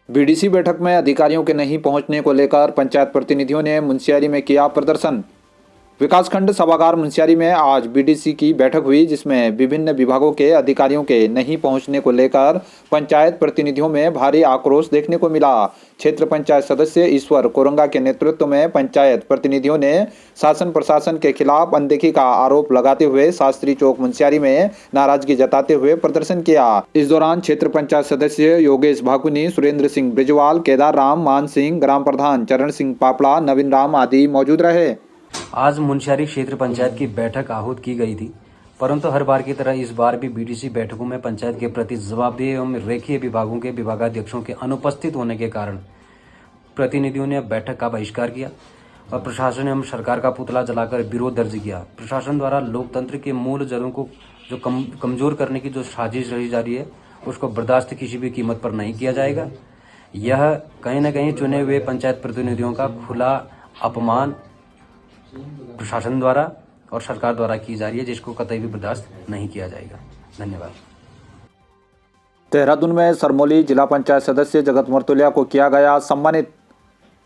BDC बैठक में अधिकारियों के नहीं पहुंचने को लेकर पंचायत प्रतिनिधियों ने मुंशियारी में किया प्रदर्शन। विकासखंड सभागार मुंशियारी में आज बीडीसी की बैठक हुई, जिसमें विभिन्न विभागों के अधिकारियों के नहीं पहुंचने को लेकर पंचायत प्रतिनिधियों में भारी आक्रोश देखने को मिला। क्षेत्र पंचायत सदस्य ईश्वर कोरंगा के नेतृत्व में पंचायत प्रतिनिधियों ने शासन प्रशासन के खिलाफ अनदेखी का आरोप लगाते हुए शास्त्री चौक मुंशियारी में नाराजगी जताते हुए प्रदर्शन किया। इस दौरान क्षेत्र पंचायत सदस्य योगेश भाकुनी, सुरेंद्र सिंह ब्रिजवाल, केदार राम, मान सिंह, ग्राम प्रधान चरण सिंह पापड़ा, नवीन राम आदि मौजूद रहे। आज मुंशियारी क्षेत्र पंचायत की बैठक आहूत की गई थी, परंतु हर बार की तरह इस बार भी बीडीसी बैठकों में पंचायत के प्रति जवाबदेह एवं रेखीय विभागों के विभागाध्यक्षों के अनुपस्थित होने के कारण प्रतिनिधियों ने बैठक का बहिष्कार किया और प्रशासन एवं सरकार का पुतला जलाकर विरोध दर्ज किया। प्रशासन द्वारा लोकतंत्र के मूल जड़ों को जो कमजोर करने की जो साजिश रही जा रही है, उसको बर्दाश्त किसी भी कीमत पर नहीं किया जाएगा। यह कहीं न कहीं चुने हुए पंचायत प्रतिनिधियों का खुला अपमान प्रशासन द्वारा और सरकार द्वारा की जा रही है, जिसको कतई भी बर्दाश्त नहीं किया जाएगा। धन्यवाद। देहरादून में सरमौली जिला पंचायत सदस्य जगत मर्तुलिया को किया गया सम्मानित।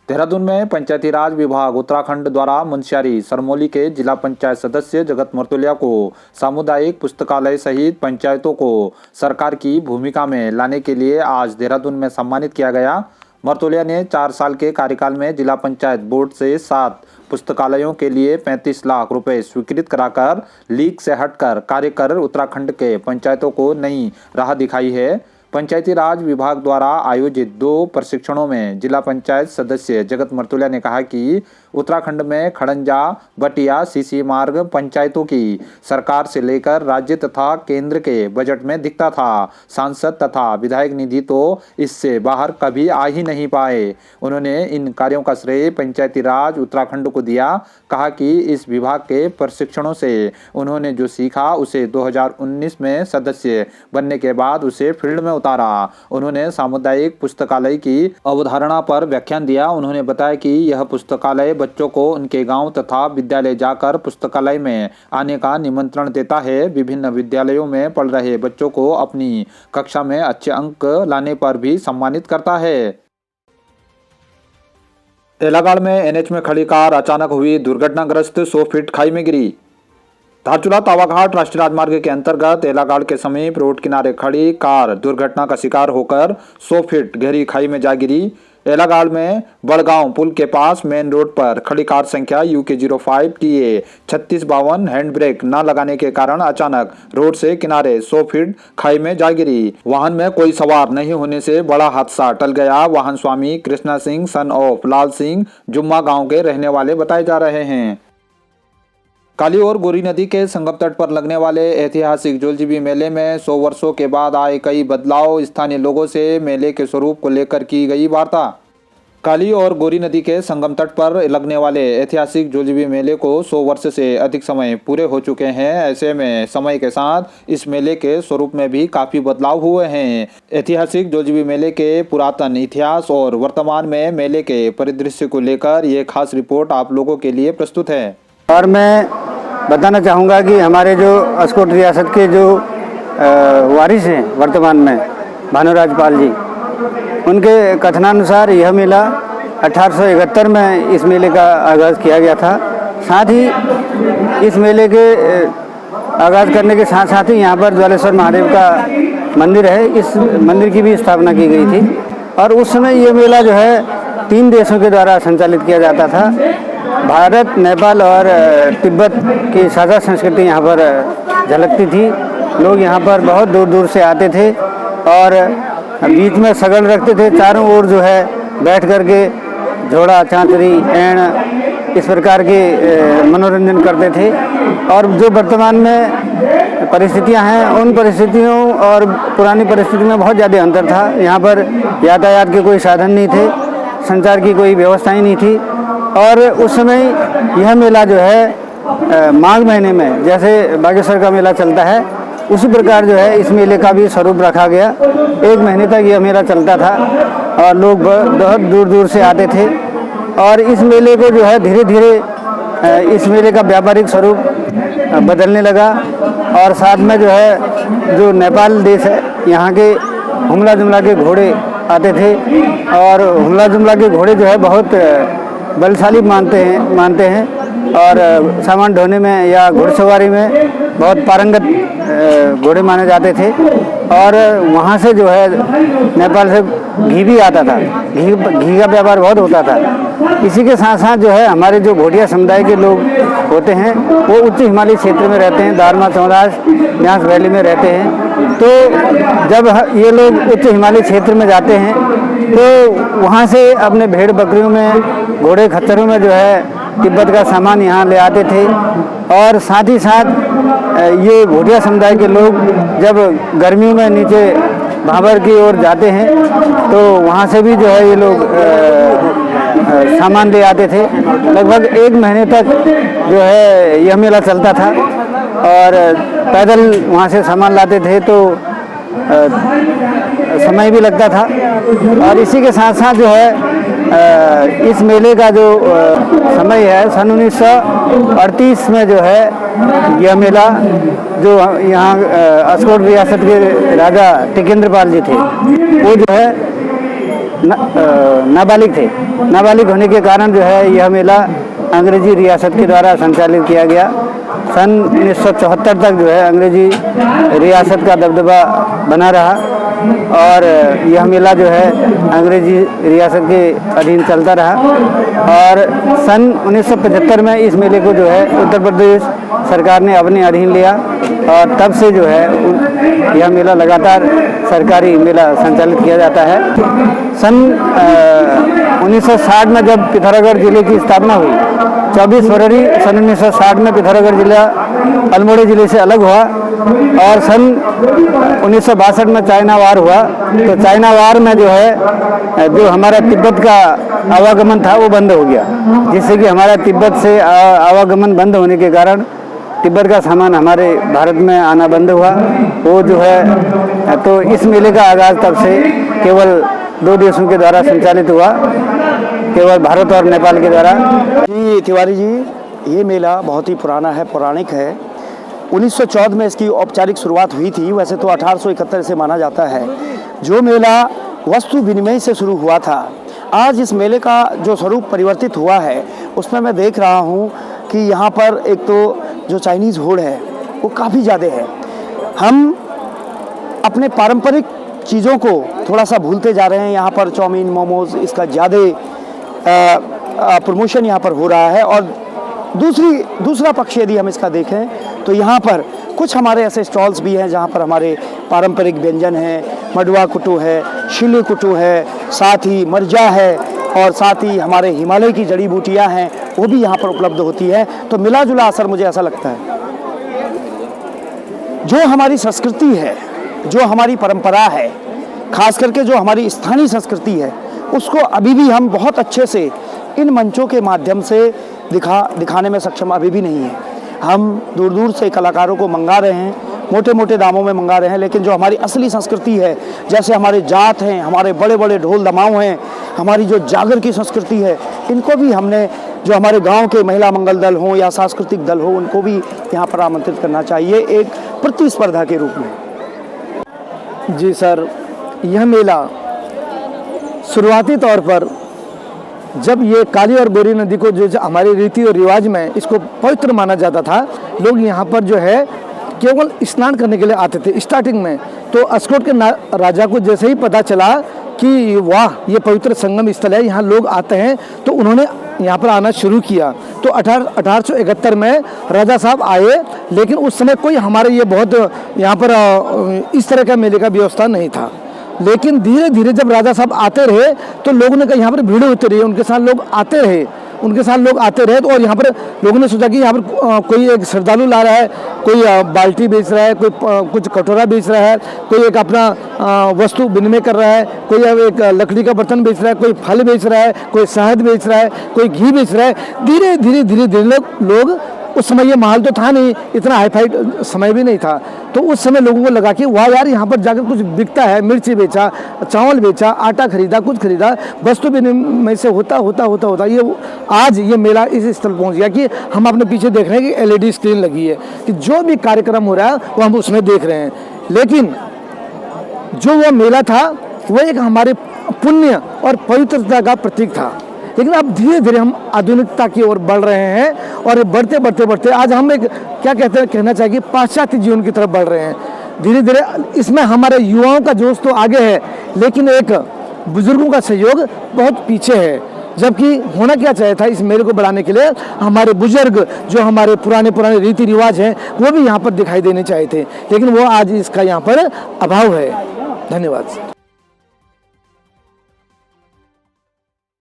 देहरादून में पंचायती राज विभाग उत्तराखंड द्वारा मुंशियारी सरमौली के जिला पंचायत सदस्य जगत मर्तुलिया को सामुदायिक पुस्तकालय सहित पंचायतों को सरकार की भूमिका में लाने के लिए आज देहरादून में सम्मानित किया गया। मर्तुलिया ने 4 साल के कार्यकाल में जिला पंचायत बोर्ड से 7 पुस्तकालयों के लिए 35 लाख रुपए स्वीकृत कराकर लीक से हटकर कार्य कर उत्तराखंड के पंचायतों को नई राह दिखाई है। पंचायती राज विभाग द्वारा आयोजित 2 प्रशिक्षणों में जिला पंचायत सदस्य जगत मर्तुलिया ने कहा कि उत्तराखंड में खड़ंजा, बटिया, सीसी मार्ग पंचायतों की सरकार से लेकर राज्य तथा केंद्र के बजट में दिखता था। सांसद तथा विधायक निधि तो इससे बाहर कभी आ ही नहीं पाए। उन्होंने इन कार्यों का श्रेय पंचायती राज उत्तराखंड को दिया। कहा कि इस विभाग के प्रशिक्षणों से उन्होंने जो सीखा उसे 2019 में सदस्य बनने के बाद उसे फील्ड में उतारा। उन्होंने सामुदायिक पुस्तकालय की अवधारणा पर व्याख्यान दिया। उन्होंने बताया कि यह पुस्तकालय बच्चों को उनके गांव तथा विद्यालय जाकर पुस्तकालय में आने का निमंत्रण देता है। विभिन्न विद्यालयों में पढ़ रहे बच्चों को अपनी कक्षा में अच्छे अंक लाने पर भी सम्मानित करता है। एलागाड़ में एनएच में खड़ी कार अचानक हुई दुर्घटनाग्रस्त, 100 फीट खाई में गिरी। धारचूला तावाघाट राष्ट्रीय राजमार्ग के अंतर्गत एलागाड़ के समीप रोड किनारे खड़ी कार दुर्घटना का शिकार होकर 100 फीट गहरी खाई में जा गिरी। एलागाड़ में बड़गांव पुल के पास मेन रोड पर खड़ी कार संख्या UK05 TA 3652 हैंड ब्रेक न लगाने के कारण अचानक रोड से किनारे 100 फीट खाई में जा गिरी। वाहन में कोई सवार नहीं होने से बड़ा हादसा टल गया। वाहन स्वामी कृष्णा सिंह सन ऑफ लाल सिंह जुम्मा गांव के रहने वाले बताए जा रहे हैं। काली और गोरी नदी के संगम तट पर लगने वाले ऐतिहासिक जोलजीबी मेले में 100 वर्षों के बाद आए कई बदलाव। स्थानीय लोगों से मेले के स्वरूप को लेकर की गई वार्ता। काली और गोरी नदी के संगम तट पर लगने वाले ऐतिहासिक जोलजीबी मेले को 100 वर्ष से अधिक समय पूरे हो चुके हैं। ऐसे में समय के साथ इस मेले के स्वरूप में भी काफी बदलाव हुए हैं। ऐतिहासिक जोलजीबी मेले के पुरातन इतिहास और वर्तमान में मेले के परिदृश्य को लेकर ये खास रिपोर्ट आप लोगों के लिए प्रस्तुत है। और मैं बताना चाहूँगा कि हमारे जो अस्कोट रियासत के जो वारिस हैं वर्तमान में भानुराज पाल जी, उनके कथनानुसार यह मेला 1871 में इस मेले का आगाज़ किया गया था। साथ ही इस मेले के आगाज़ करने के साथ साथ ही यहाँ पर ज्वालेश्वर महादेव का मंदिर है, इस मंदिर की भी स्थापना की गई थी। और उस समय ये मेला जो है 3 देशों के द्वारा संचालित किया जाता था। भारत, नेपाल और तिब्बत की साझा संस्कृति यहाँ पर झलकती थी। लोग यहाँ पर बहुत दूर दूर से आते थे और बीच में सगल रखते थे। चारों ओर जो है बैठ करके झोड़ा, चांचरी, एण इस प्रकार के मनोरंजन करते थे। और जो वर्तमान में परिस्थितियाँ हैं, उन परिस्थितियों और पुरानी परिस्थिति में बहुत ज़्यादा अंतर था। यहाँ पर यातायात के कोई साधन नहीं थे, संचार की कोई व्यवस्था ही नहीं थी। और उस समय यह मेला जो है माघ महीने में जैसे बागेश्वर का मेला चलता है, उसी प्रकार जो है इस मेले का भी स्वरूप रखा गया। 1 महीने तक यह मेला चलता था और लोग बहुत दूर दूर से आते थे। और इस मेले को जो है धीरे धीरे इस मेले का व्यापारिक स्वरूप बदलने लगा। और साथ में जो है जो नेपाल देश है, यहाँ के हुमला जुमला के घोड़े आते थे और हुमला जुमला के घोड़े जो है बहुत बलशाली मानते हैं और सामान ढोने में या घुड़सवारी में बहुत पारंगत घोड़े माने जाते थे। और वहाँ से जो है नेपाल से घी भी आता था, घी का व्यापार बहुत होता था। इसी के साथ साथ जो है हमारे जो भोटिया समुदाय के लोग होते हैं वो उच्च हिमालय क्षेत्र में रहते हैं, दारमा चौरास ब्यास वैली में रहते हैं। तो जब ये लोग उच्च हिमालय क्षेत्र में जाते हैं तो वहाँ से अपने भेड़ बकरियों में, घोड़े खच्चरों में जो है तिब्बत का सामान यहाँ ले आते थे। और साथ ही साथ ये भोटिया समुदाय के लोग जब गर्मियों में नीचे भाबर की ओर जाते हैं तो वहाँ से भी जो है ये लोग सामान ले आते थे। लगभग 1 महीने तक जो है यह मेला चलता था और पैदल वहाँ से सामान लाते थे तो समय भी लगता था। और इसी के साथ साथ जो है इस मेले का जो समय है सन 1938 में जो है यह मेला, जो यहाँ अस्कोट रियासत के राजा टिकेंद्र पाल जी थे, वो जो है नाबालिग थे। नाबालिग होने के कारण जो है यह मेला अंग्रेजी रियासत के द्वारा संचालित किया गया। सन 1974 तक जो है अंग्रेजी रियासत का दबदबा बना रहा और यह मेला जो है अंग्रेजी रियासत के अधीन चलता रहा। और सन 1975 में इस मेले को जो है उत्तर प्रदेश सरकार ने अपने अधीन लिया और तब से जो है यह मेला लगातार सरकारी मेला संचालित किया जाता है। सन 1960 में जब पिथौरागढ़ जिले की स्थापना हुई, 24 फरवरी सन 1960 में पिथौरागढ़ जिला अल्मोड़ा जिले से अलग हुआ और सन 1962 में चाइना वार हुआ। तो चाइना वार में जो है जो हमारा तिब्बत का आवागमन था वो बंद हो गया, जिससे कि हमारा तिब्बत से आवागमन बंद होने के कारण तिब्बत का सामान हमारे भारत में आना बंद हुआ। वो जो है तो इस मेले का आगाज़ तब से केवल 2 देशों के द्वारा संचालित हुआ, केवल भारत और नेपाल के द्वारा। जी तिवारी जी, ये मेला बहुत ही पुराना है, पौराणिक है। 1914 में इसकी औपचारिक शुरुआत हुई थी, वैसे तो 1871 से माना जाता है। जो मेला वस्तु विनिमय से शुरू हुआ था, आज इस मेले का जो स्वरूप परिवर्तित हुआ है उसमें मैं देख रहा हूँ कि यहाँ पर एक तो जो चाइनीज़ होड़ है वो काफ़ी ज़्यादा है। हम अपने पारंपरिक चीज़ों को थोड़ा सा भूलते जा रहे हैं। यहाँ पर चाउमीन, मोमोज़, इसका ज़्यादा प्रमोशन यहाँ पर हो रहा है। और दूसरा पक्ष यदि हम इसका देखें तो यहाँ पर कुछ हमारे ऐसे स्टॉल्स भी हैं जहाँ पर हमारे पारंपरिक व्यंजन हैं, मडवा कुटू है, शिले कुटू है, साथ ही मरजा है और साथ ही हमारे हिमालय की जड़ी बूटियाँ हैं, वो भी यहाँ पर उपलब्ध होती है। तो मिला जुला असर मुझे ऐसा लगता है। जो हमारी संस्कृति है, जो हमारी परंपरा है, खास करके जो हमारी स्थानीय संस्कृति है, उसको अभी भी हम बहुत अच्छे से इन मंचों के माध्यम से दिखाने में सक्षम अभी भी नहीं है। हम दूर दूर से कलाकारों को मंगा रहे हैं, मोटे मोटे दामों में मंगा रहे हैं, लेकिन जो हमारी असली संस्कृति है, जैसे हमारे जात हैं, हमारे बड़े बड़े ढोल दमाऊ हैं, हमारी जो जागर की संस्कृति है, इनको भी हमने, जो हमारे गांव के महिला मंगल दल हों या सांस्कृतिक दल हो, उनको भी यहाँ पर आमंत्रित करना चाहिए एक प्रतिस्पर्धा के रूप में। जी सर, यह मेला शुरुआती तौर पर जब ये काली और गोरी नदी को जो हमारी रीति और रिवाज में इसको पवित्र माना जाता था, लोग यहाँ पर जो है केवल स्नान करने के लिए आते थे स्टार्टिंग में। तो अस्कोट के राजा को जैसे ही पता चला कि वाह ये पवित्र संगम स्थल है, यहाँ लोग आते हैं, तो उन्होंने यहाँ पर आना शुरू किया। तो 1871 में राजा साहब आए, लेकिन उस समय कोई हमारे ये बहुत यहाँ पर इस तरह का मेले का व्यवस्था नहीं था। लेकिन धीरे धीरे जब राजा साहब आते रहे तो लोगों ने कहा यहाँ पर भीड़ होती रही, उनके साथ लोग आते रहे, तो और यहाँ पर लोगों ने सोचा कि यहाँ पर कोई एक श्रद्धालु ला रहा है, कोई बाल्टी बेच रहा है, कोई कुछ कटोरा बेच रहा है, कोई एक अपना वस्तु विनिमय कर रहा है, कोई एक लकड़ी का बर्तन बेच रहा है, कोई फल बेच रहा है, कोई शहद बेच रहा है, कोई घी बेच रहा है। धीरे धीरे लोग उस समय ये माहौल तो था नहीं, इतना हाईफाई समय भी नहीं था। तो उस समय लोगों को लगा कि वाह यार यहाँ पर जाकर कुछ बिकता है, मिर्ची बेचा, चावल बेचा, आटा खरीदा, कुछ खरीदा, वस्तु विनिमय से होता ये आज ये मेला इस स्तर पहुँच गया कि हम अपने पीछे देख रहे हैं कि LED स्क्रीन लगी है कि जो भी कार्यक्रम हो रहा है वो हम उसमें देख रहे हैं। लेकिन जो वो मेला था वो एक हमारे पुण्य और पवित्रता का प्रतीक था। लेकिन अब धीरे धीरे हम आधुनिकता की ओर बढ़ रहे हैं और बढ़ते बढ़ते बढ़ते आज हम एक क्या कहना चाहिए पाश्चात्य जीवन की तरफ बढ़ रहे हैं। धीरे धीरे इसमें हमारे युवाओं का जोश तो आगे है, लेकिन एक बुजुर्गों का सहयोग बहुत पीछे है। जबकि होना क्या चाहिए था, इस मेले को बढ़ाने के लिए हमारे बुजुर्ग जो हमारे पुराने रीति रिवाज हैं वो भी यहाँ पर दिखाई देने चाहिए थे, लेकिन वो आज इसका यहाँ पर अभाव है। धन्यवाद।